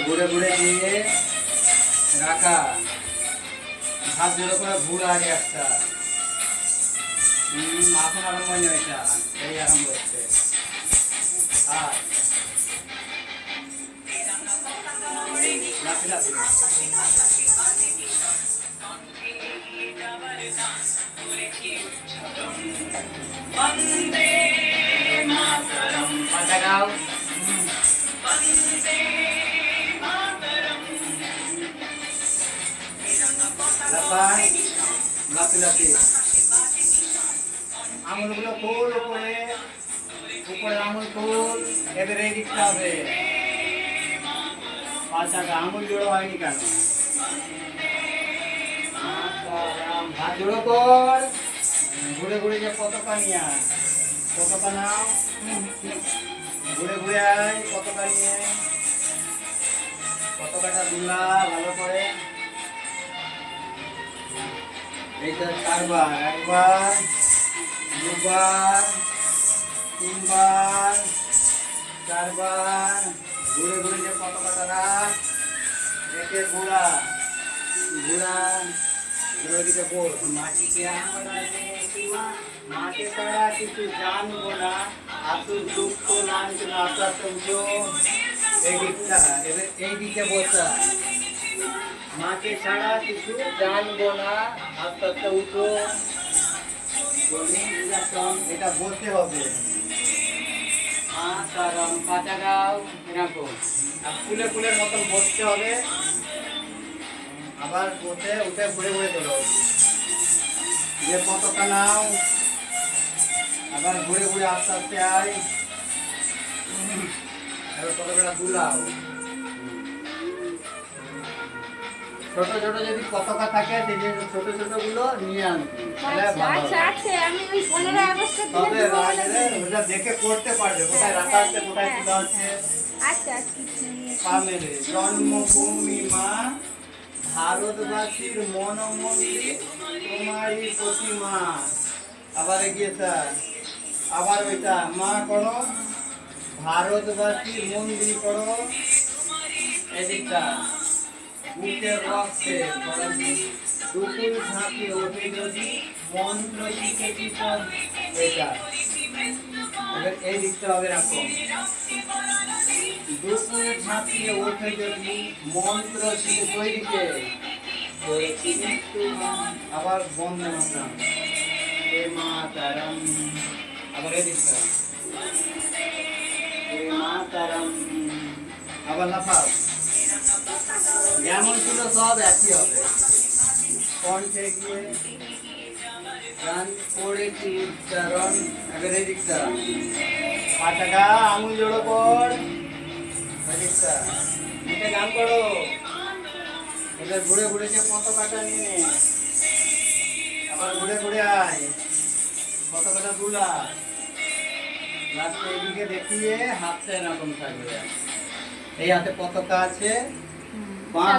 ঘুরে ঘুরে দিয়ে রাখা হাত জোড়ো করে ঘুরা আগে একটা এখন আরম্ভ হয়নি ওইটা এই আরম্ভ হচ্ছে আর লাফি লাফি পাটা গাও লাফাই লাফি লাফি আঙুলগুলো খোল উপরে উপরে আঙুল খোল এদের এই দিকটা হবে পাঁচটা আঙুল জোড়ো হয়নি কেন হাত জোড়ো কর ঘুরে ঘুরে যে পতাকা নিয়ে পতাকা নাও ঘুরে ঘুরে আয় পতাকা নিয়ে পতাকাটা দুলা ভালো করে এইটা চারবার একবার দুবার তিনবার চারবার ঘুরে ঘুরে যে পতাকাটা রাখ একে ঘোড়া ঘোড়া ওইদিকে বল মাটিকে মাকে ছাড়া কিছু জানবো না আসুন দুঃখ লাঞ্ছনা আস্তে উঠো এই দিকটা এবার এই দিকে বসা মাকে ছাড়া কিছু জানবো না আস্তে উঠো এটা বলতে হবে কাঁচা গাও এরকম আর ফুলে ফুলের মতন বসতে হবে আবার বসে উঠে ঘুরে ঘুরে তোলো যে পতাকা নাও আবার ঘুরে ঘুরে আস্তে আস্তে আয় এবার পতাকাটা দুলাও ছোট ছোট যদি পতাকা থাকে যে ছোট ছোট গুলো নিয়ে আনবি তবে ওটা দেখে করতে পারবে কোথায় রাখা আছে কোথায় তোলা আছে পামেলে জন্মভূমি মা ভারতবাসীর মন মন্দির তোমারই প্রতিমা আবার এগিয়ে স্যার আবার ওইটা মা করো ভারতবাসীর মন্দির করো এদিকটা বুকের রক্তে দুপুর ঝাঁপিয়ে ওঠে যদি মন্ত্র শিখেছি এটা এবার এই দিকটা হবে রাখো দুপুর ঝাঁপিয়ে ওঠে যদি মন্ত্র শিখে তৈরিকে আবার বন্ধে মাতাম হে মাতারাম আবার এই দিকটা হে মাতারাম আবার লাফাও যেমন ছিল সব একই হবে কণ্ঠে গিয়ে গান পড়েছি উচ্চারণ এবার এই দিকটা পাটাকা আঙুল জোড়ো কর দিকটা এটা গান করো এবার ঘুরে ঘুরে যে পতাকাটা নিয়ে নে আবার ঘুরে ঘুরে আয় পতাকাটা দুলা লাস্টে এদিকে দেখিয়ে হাতটা এরকম থাকবে এই হাতে পতাকা আছে